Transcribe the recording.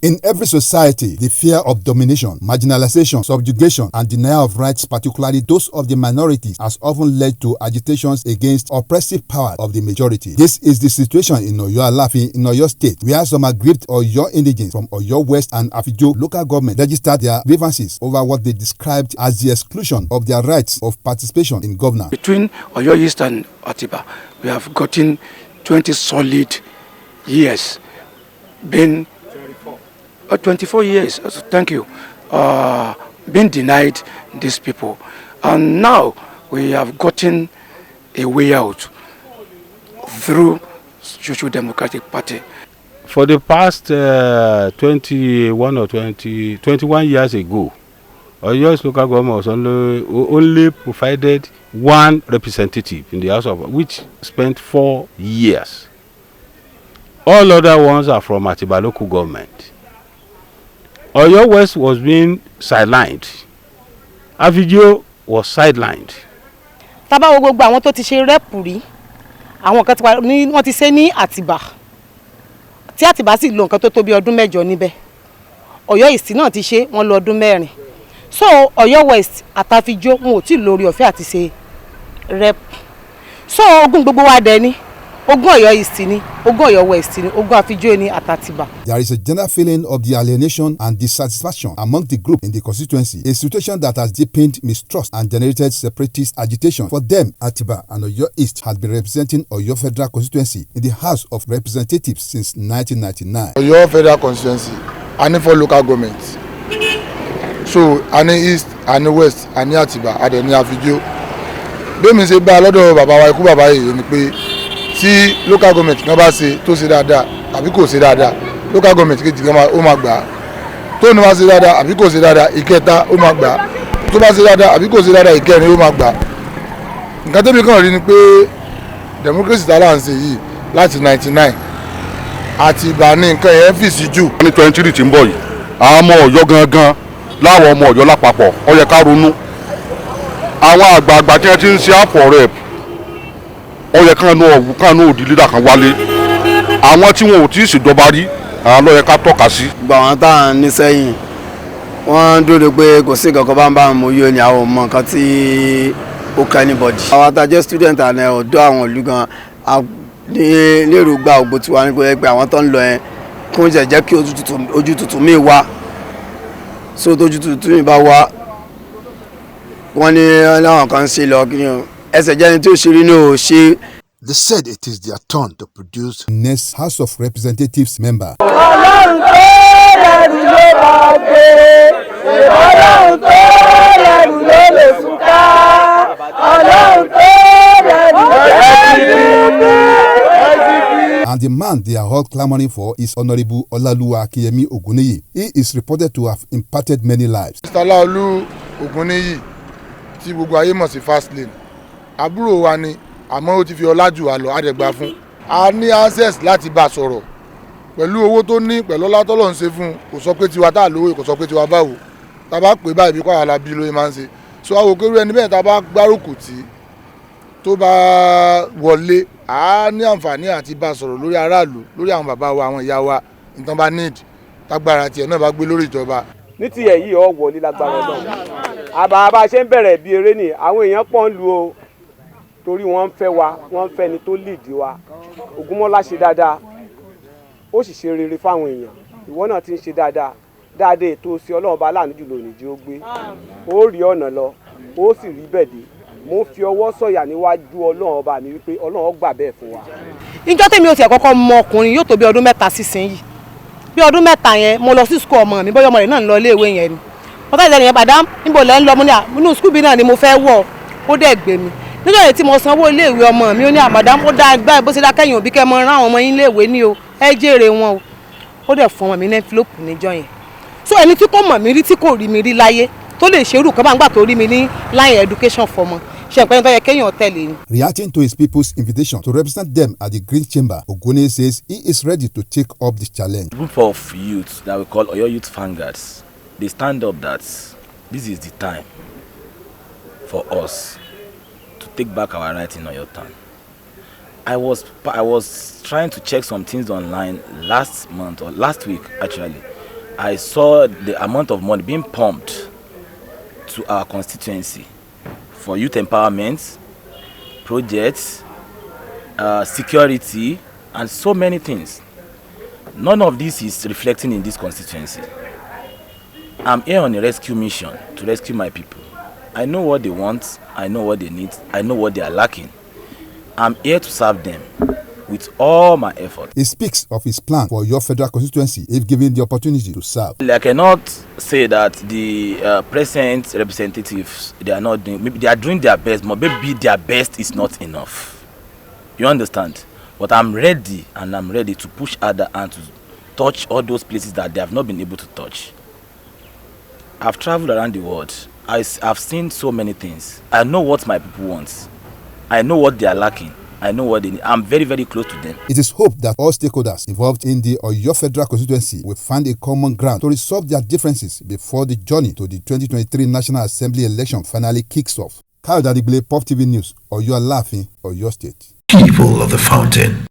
In every society, the fear of domination, marginalization, subjugation, and denial of rights, particularly those of the minorities, has often led to agitations against oppressive power of the majority. This is the situation in Oyo Alaafin in Oyo State, where some aggrieved Oyo indigents from Oyo West and Afijo local government registered their grievances over what they described as the exclusion of their rights of participation in governance. Between Oyo East and Atiba, we have gotten 20 solid years, been 24 years, thank you, been denied these people. And now we have gotten a way out through Social Democratic Party. For the past 21 years ago, Oyo's local government was only provided one representative in the House of, which spent 4 years. All other ones are from Atiba local government. Oyo West was being sidelined. Afijo was sidelined. Tábà wo gbogbo àwọn tó ti ṣe rẹ́pù rí, àwọn kan wọ́n ti ṣe ní Atiba. Tí Atiba sì lò nǹkan tó tó bí ọdún 8 níbẹ̀. Oyo East náà ti ṣe wọ́n lò ọdún 4. So Oyo West àtàfijo wọn ò tí lórí ọ̀fẹ́ àti ṣe rep. So ogun gbogbo wa dẹ̀ ni. Ogun Oyo East ni, ogun Oyo West ni, ogun Afijo ni àtàtìbà. There is a general feeling of the alienation and dissatisfaction among the group in the constituency, a situation that has deepened mistrust and generated separatist agitation. For them, Atiba and Oyo East had been representing Oyo Federal Constituency in the House of Representatives since 1999. Oyo Federal Constituency, and for local governments. So, and East, and West, and Atiba, and then Afijo. Bí mi ṣe bá lọ́dọ̀ bàbá wa ikú bàbá yìí ni pé tí local government kan bá ṣe tó ṣe dáadáa àbí kò ṣe dáadáa, local government kejì kan ó máa gbà. Tó ní bá ṣe dáadáa àbí kò ṣe dáadáa, ìkẹta ó máa gbà. Tó bá ṣe dáadáa àbí kò ṣe dáadáa, ìkẹrin ó máa gbà. Nǹkan tẹ́mi kàn rí ni pé democracy tá là ń ṣe yìí láti 99 àti ìgbà ní nǹkan yẹn fì sí jù. Ní 23 tí ń bọ̀ yìí, àwọn ọmọ Ọ̀yọ́ gangan láwọn ọmọ Ọ̀yọ́ lápapọ̀ ó yẹ ká ronú. Àwọn àgbààgbà tí wọ́n ti ń ṣe àpọ̀ rẹ̀ ó yẹ kánú òdì lídà kan wálé. Àwọn tí wọn ò tí ì ṣèjọba rí àwọn ló yẹ ká tọ́ka sí. Gbà wọ́n tá à ń ní sẹ́yìn wọ́n dúró pé kò sí nǹkan kan bá ń mú yóò ní àwọn ọmọ nǹkan tí ó ká anybody. Àwọn àtàjẹ́ student àná ọ̀dọ́ àwọn ìlú gan ní lérò gba ògbó tiwa ní pé àwọn tó ń lọ yẹn kí wọ́n jẹ́ kí ojú tuntun míì wá. So tójú tuntun míì bá wá wọ́n ní láwọn kan ṣe lọ kí ẹsẹ̀ jẹ́ni tí ó ṣe rí ní ò ṣe. They said it is their turn to produce next House of Representatives member. Ọlọ́run tó lẹ́rù ló máa gbé, Ọlọ́run tó lẹ́rù ló lè súnká, Ọlọ́run tó lẹ́rù ló lè súnká. And the man they are all clamoring for is Honorable Olaluwa Akiyemi Ogunniyi. He is reported to have impacted many lives. Mr. Olaluwa Ogunniyi tí gbogbo ayé mọ̀ sí fast lane àbúrò wa ni àmọ́ ó ti fi ọlá jù wá lọ àdẹ̀gbà fún. A ní access láti bá sọ̀rọ̀ pẹ̀lú owó tó ní pẹ̀lú ọlá tọ́lọ́ ń ṣe fún kò sọ pé tiwa tá a lówó kò sọ pé tiwa báwo tá a bá pè báyìí bí kò àlà bí lóye máa ń ṣe. So àwọn òkèrú ẹni bẹ́ẹ̀ tá a bá gbárùkù tí tó bá wọlé a ní àǹfààní àti bá sọ̀rọ̀ lórí aráàlú lórí àwọn bàbá wa àwọn ìyá wa nǹkan bá need tágbára tiẹ̀ náà bá gbé lórí ìjọba. Ní tiẹ̀ yìí ọ wọlé lágbára náà àbá ṣe ń bẹ̀rẹ̀ bí eré ni àwọn èèyàn pọ̀ ń lu o torí wọ́n ń fẹ́ wa wọ́n ń fẹ́ ni tó lead wa. Ògúnmọ́lá ṣe dáadáa ó sì ṣe rere fáwọn èèyàn ìwọ náà ti ń ṣe dáadáa ètò sí Ọlọ́run bá láàánú jùlọ níjí ó gbé ó rí ọ̀nà lọ ó sì rí bẹ̀dẹ̀ mo fi ọwọ́ sọ̀yà níwájú Ọlọ́run ọba mi wípé Ọlọ́run gbà bẹ́ẹ̀ fún wa. Ìjọ́ tèmi ò tiẹ̀ kọ́kọ́ mọ ọkùnrin yóò tó bí ọdún 3 sísìnyí bí ọdún 3 yẹn mo lọ sí school ọmọ mi bóyá ọmọ rẹ̀ náà ń lọ iléèwé yẹn ni mo tẹ́lẹ̀ yẹn padà níbo lẹ́ ń lọ mo ní inú school bí náà ni mo fẹ́ wọ̀ ó dẹ̀ gbé mi níjọ́ yẹn tí mo sanwó iléèwé ọmọ mi ó ní àmàdá ó dá gbá bó ṣe dá kẹ́yìn òbí kẹ́ mọ rán àwọn ọmọ yín iléèwé ní o ẹ jèrè wọn o ó dẹ̀ fún ọmọ mi ní envelope níjọ́ yẹn. So ẹni tí kò mọ̀ mí rí tí kò rí mi rí láyé tó lè ṣerú kan bá ń gbà tó rí mi ní line education fọmọ ṣe ìpẹ́yìn tó yẹ kéèyàn tẹ̀lé ni. Reacting to his people's invitation to represent them at the Green Chamber, Ogunniyi says he is ready to take up the challenge. A group of youth that we call Oyo Youth Vanguards, they stand up that this is the time for us to take back our rights in Oyo Town. I was trying to check some things online last month or last week actually, I saw the amount of money being pumped to our constituency for youth empowerment, projects, security, and so many things. None of this is reflecting in this constituency. I'm here on a rescue mission to rescue my people. I know what they want, I know what they need, I know what they are lacking. I'm here to serve them with all my effort. He speaks of his plan for your federal constituency if given the opportunity to serve. I cannot say that the present representatives, they are not doing, maybe they are doing their best, but maybe their best is not enough. You understand? But I'm ready, and I'm ready to push harder and to touch all those places that they have not been able to touch. I've traveled around the world. I've seen so many things. I know what my people want. I know what they are lacking. I know what they need. I'm very, very close to them. It is hoped that all stakeholders involved in the Oyo Federal constituency will find a common ground to resolve their differences before the journey to the 2023 National Assembly election finally kicks off. Kyle Dadigbile, Pop TV News, Oyo Alafin, Oyo State. People of the Fountain.